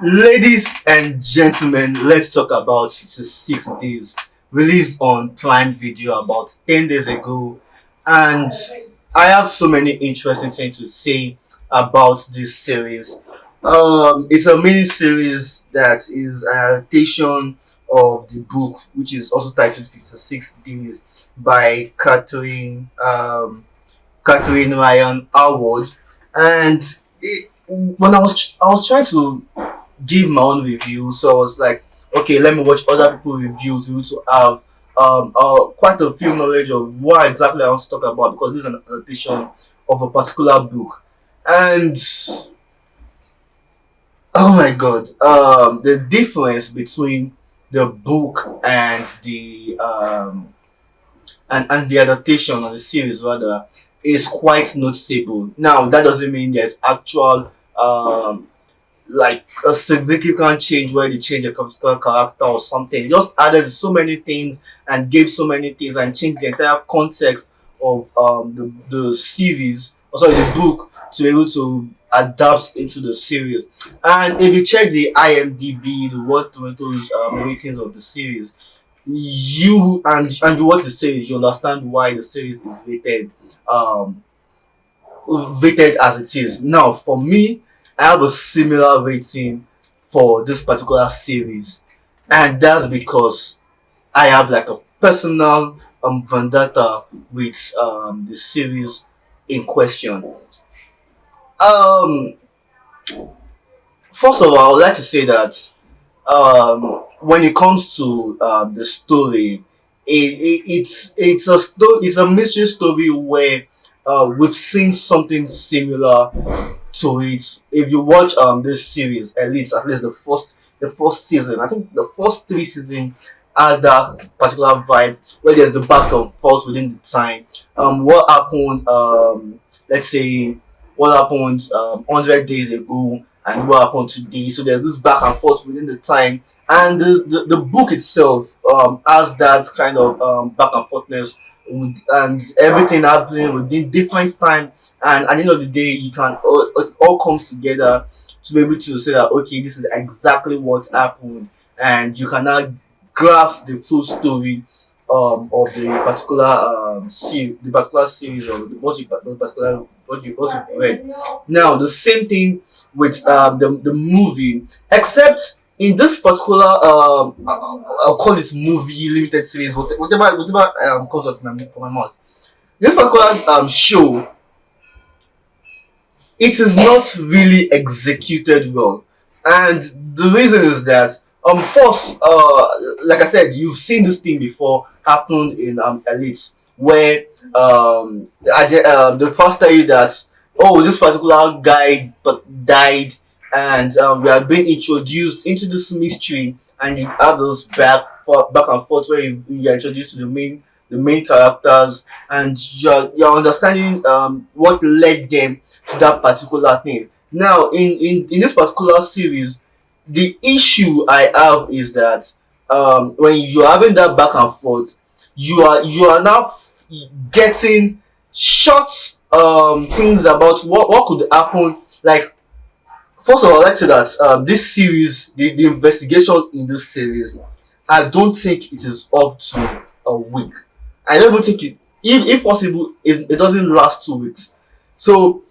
Ladies and gentlemen, let's talk about 6 days. Released on Prime Video about 10 days ago. And I have so many interesting things to say about this series. It's a mini series that is an adaptation of the book, which is also titled 56 Days by Catherine Ryan Howard. And when I was trying to give my own review. So I was like, okay, let me watch other people's reviews. We need to have quite a few knowledge of what exactly I want to talk about because this is an adaptation of a particular book. And oh my god, the difference between the book and the adaptation of the series rather is quite noticeable. Now that doesn't mean there's actual like a significant change where they change a particular character or something. They just added so many things and gave so many things and changed the entire context of the series, or sorry, the book to be able to adapt into the series. And if you check the IMDb, the Rotten Tomatoes ratings of the series, and you watch the series, you understand why the series is um rated as it is. Now, for me, I have a similar rating for this particular series, and that's because I have like a personal vendetta with the series in question. Um, First of all, I would like to say that when it comes to the story, it's a mystery story where we've seen something similar to it. If you watch this series, at least the first season, I think the first 3 seasons had that particular vibe where there's the back and forth within the time. What happened? Let's say what happened 100 days ago and what happened today. So there's this back and forth within the time, and the book itself has that kind of back and forthness and everything happening within different time. And at the end of the day, it all comes together to be able to say that okay, this is exactly what happened, and you can now grasp the full story of the particular series or the particular what you read. Now the same thing with the movie, except in this particular I'll call it movie limited series, whatever comes out from my mouth. This particular show, it is not really executed well, and the reason is that first, like I said, you've seen this thing before happen in Elite, where the first tell you that oh, this particular guy but died, and we are being introduced into this mystery, and you have those back and forth where you're introduced to the main characters, and you're understanding what led them to that particular thing. Now, in this particular series, the issue I have is that when you're having that back and forth, you are now getting short things about what could happen. Like, first of all, I'd like to say that this series, the investigation in this series, I don't think it is up to a week. I don't even think if possible, it doesn't last 2 weeks. So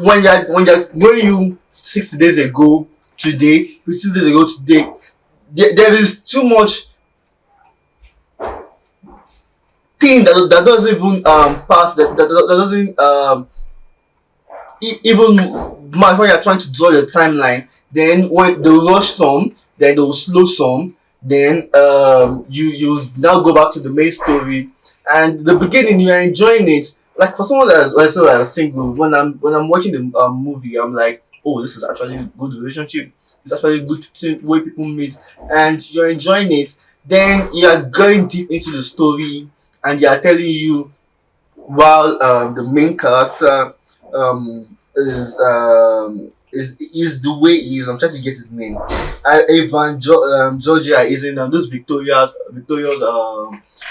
when you 60 days ago today, 60 days ago today, there is too much thing that doesn't even pass that doesn't even much when you're trying to draw your timeline. Then when they rush some, then they will slow some. Then you now go back to the main story, and the beginning you're enjoying it. Like for someone that's single, when I'm watching the movie, I'm like, oh, this is actually a good relationship. It's actually a good way people meet, and you're enjoying it. Then you're going deep into the story, and they are telling you while the main character is is the way he is. I'm trying to get his name. Georgia is in this Victoria's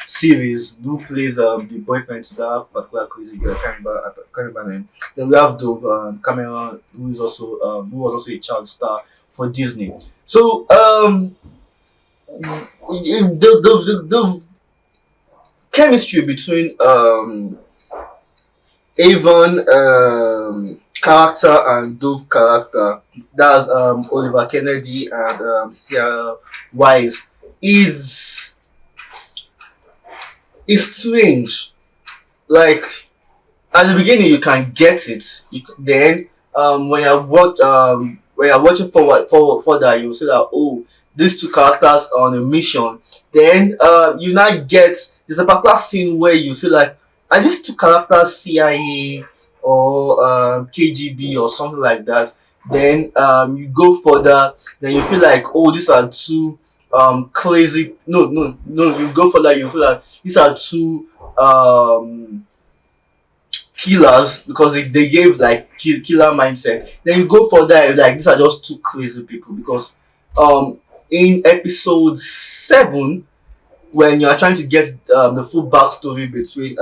series. Who plays the boyfriend to that particular crazy girl? I can't remember her name. Then we have Dove Cameron, who was also a child star for Disney. So the chemistry between Avon character and Dove character, that's Oliver Kennedy and Sierra Wise, is is strange. Like at the beginning you can get it, then when you're watching forward further, you see that, oh, these two characters are on a mission. Then you now get, there's a particular scene where you feel like, are these two characters CIA or KGB or something like that? Then you go further, then you feel like, oh, these are two crazy, no, you go further, you feel like these are two killers, because they gave like killer mindset. Then you go further, and like these are just two crazy people, because um in episode 7, when you are trying to get the full backstory between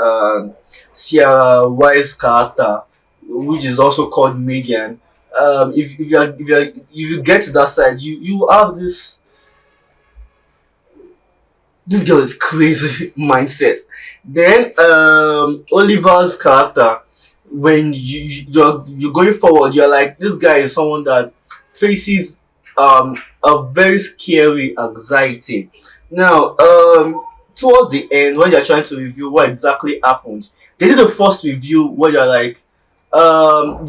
Sierra Wise character, which is also called Megan. If you get to that side, you have this girl is crazy mindset. Then Oliver's character, when you're going forward, you're like, this guy is someone that faces a very scary anxiety. Now towards the end, when you're trying to review what exactly happened, they did the first review where you're like,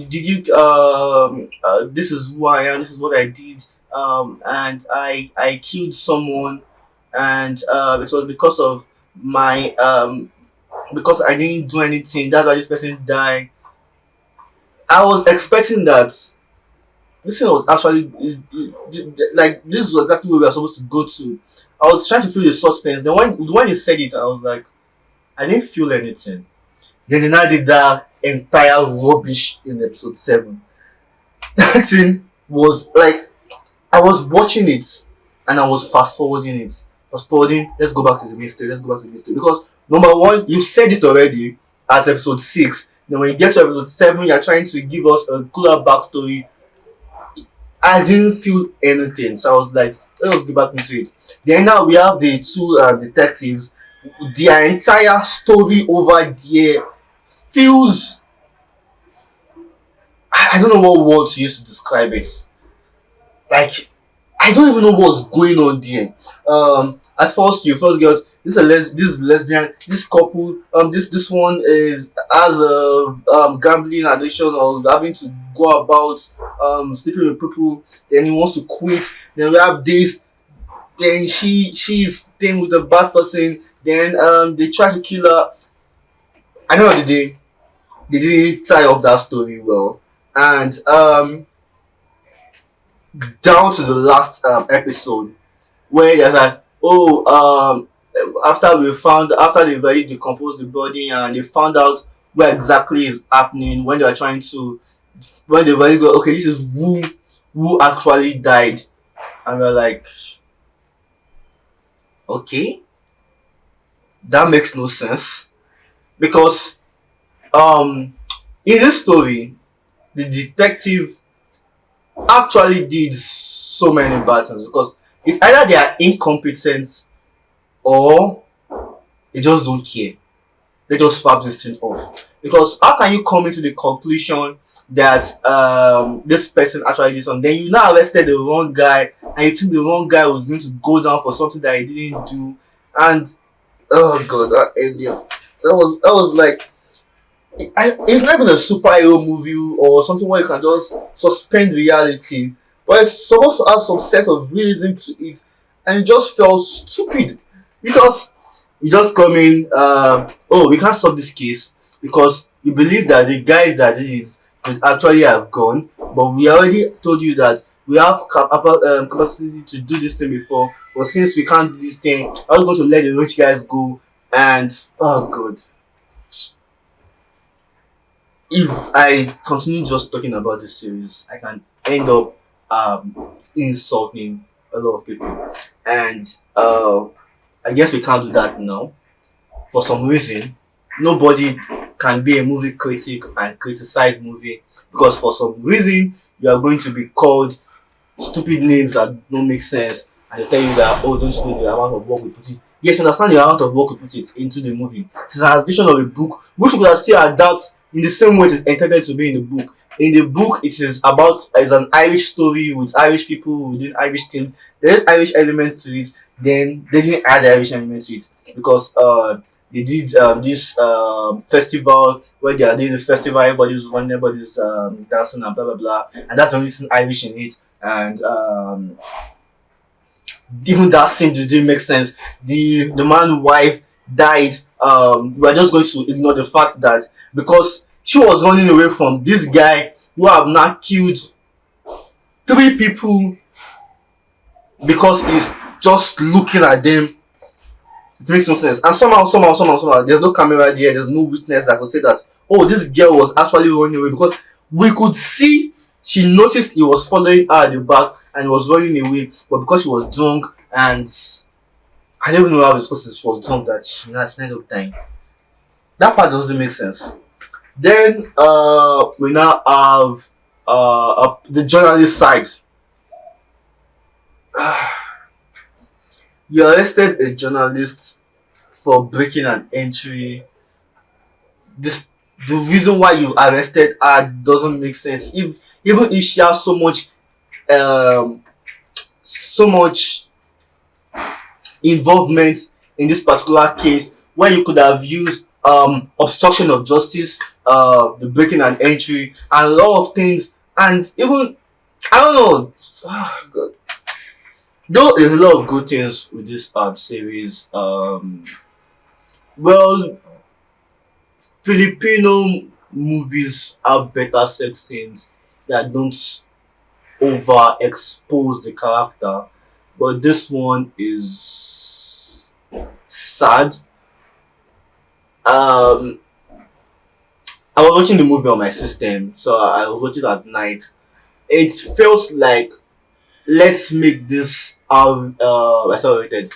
did you this is who I am, this is what I did, and I killed someone, and it was because of my because I didn't do anything. That's why this person died. I was expecting that this thing was actually like this was exactly where we were supposed to go to. I was trying to feel the suspense. Then when he said it, I was like, I didn't feel anything. Then they now did that entire rubbish in episode 7. That thing was like, I was watching it and I was fast forwarding it. I was forwarding, let's go back to the mystery, let's go back to the mystery. Because number one, you said it already at episode 6. Then when you get to episode 7, you're trying to give us a cooler backstory. I didn't feel anything. So I was like, let's get back into it. Then now we have the two detectives. Their entire story over there feels, I don't know what word to use to describe it. Like, I don't even know what's going on there. At first you first get this is lesbian, this couple, this one is has a gambling addiction or having to go about sleeping with people, then he wants to quit. Then we have this, then she's staying with a bad person, then they try to kill her. At the end of the day, they didn't tie up that story well. And down to the last episode, where they're like, oh, after they already decomposed the body and they found out what exactly is happening, when they are trying to, when they already go, okay, this is who actually died, and we're like, okay, that makes no sense, because um in this story, the detective actually did so many bad things, because it's either they are incompetent or they just don't care. They just swap this thing off. Because how can you come into the conclusion that this person actually did something? Then you now arrested the wrong guy, and you think the wrong guy was going to go down for something that he didn't do. And oh god, that ending. That was like, it's not even a superhero movie or something where you can just suspend reality, but it's supposed to have some sense of realism to it, and it just felt stupid, because you just come in, oh, we can't solve this case because we believe that the guys that did it could actually have gone, but we already told you that we have capacity to do this thing before, but since we can't do this thing, I was going to let the rich guys go. And oh god, if I continue just talking about this series, I can end up insulting a lot of people. And I guess we can't do that now. For some reason, nobody can be a movie critic and criticize movie, because for some reason you are going to be called stupid names that don't make sense, and they tell you that, oh, don't you know the amount of work we put in. Yes, you understand the amount of work we put it into the movie. It's an adaptation of a book which we could have still adapt in the same way it is intended to be in the book. In the book, it is about, it's an Irish story with Irish people within Irish things. There's Irish elements to it. Then they didn't add Irish elements to it because they did this festival where they are doing the festival. Everybody's running, everybody's dancing and blah blah blah, and that's the only thing Irish in it. And even that scene didn't make sense. The man's wife died. We're just going to ignore the fact that because she was running away from this guy who have now killed three people because he's just looking at them. It makes no sense. And somehow, there's no camera there, there's no witness that could say that, oh, this girl was actually running away, because we could see she noticed he was following her at the back and he was running away, but because she was drunk, and I don't even know how it's because she was drunk that she ended up dying. That part doesn't make sense. Then we now have the journalist side. You arrested a journalist for breaking an entry. This The reason why you arrested her doesn't make sense. If even if she has um so much involvement in this particular case, where you could have used obstruction of justice, the breaking an entry, and a lot of things, and even I don't know. God. Though there's a lot of good things with this series. Well, Filipino movies have better sex scenes that don't overexpose the character, but this one is sad. Um, I was watching the movie on my system, so I was watching at night. It felt like, let's make this accelerated.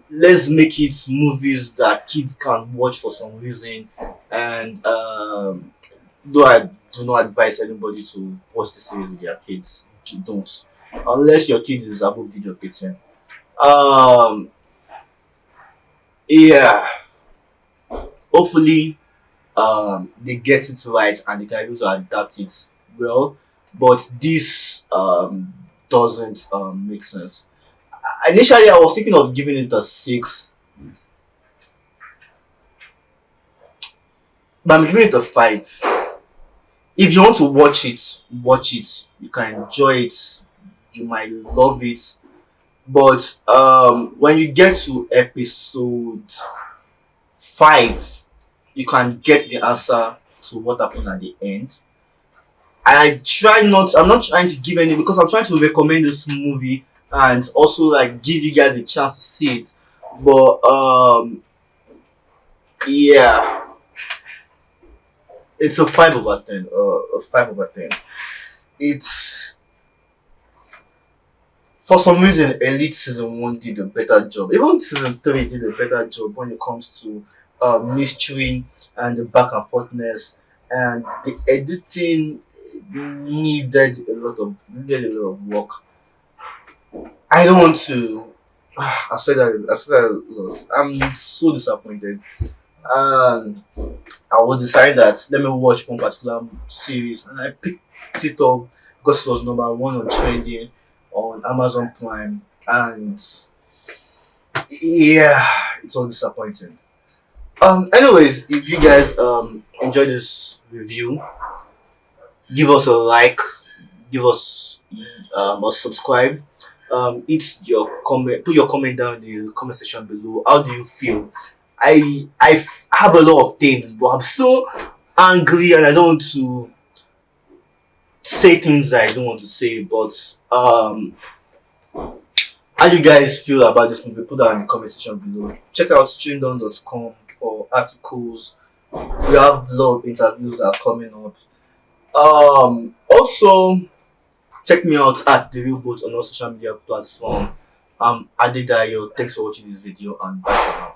Let's make it movies that kids can watch for some reason. And though I do not advise anybody to watch the series with their kids, don't, unless your kid is above the age of 18. Um, yeah, hopefully they get it right and they can able to adapt it well. But this doesn't make sense. Initially, I was thinking of giving it a 6, but I'm giving it a 5. If you want to watch it, watch it. You can enjoy it. You might love it. But when you get to episode 5, you can get the answer to what happened at the end. I try not. I'm not trying to give any, because I'm trying to recommend this movie and also like give you guys a chance to see it. But yeah, it's a 5/10. A 5/10. It's, for some reason, Elite season 1 did a better job. Even season 3 did a better job when it comes to mystery and the back and forthness, and the editing needed a lot of work. I don't want to. I've said that. I've said that a lot. I'm so disappointed. And I was deciding that let me watch one particular series, and I picked it up because it was number one on trending on Amazon Prime, and yeah, it was disappointing. Anyways, if you guys enjoyed this review, give us a like, give us a subscribe. It's your comment. Put your comment down in the comment section below. How do you feel? Have a lot of things, but I'm so angry and I don't want to say things that I don't want to say. But how do you guys feel about this movie? Put that in the comment section below. Check out streamdorm.com for articles. We have a lot of interviews that are coming up. Also, Check me out at the Real Boat on all social media platforms. Adedayo. Thanks for watching this video and bye for now.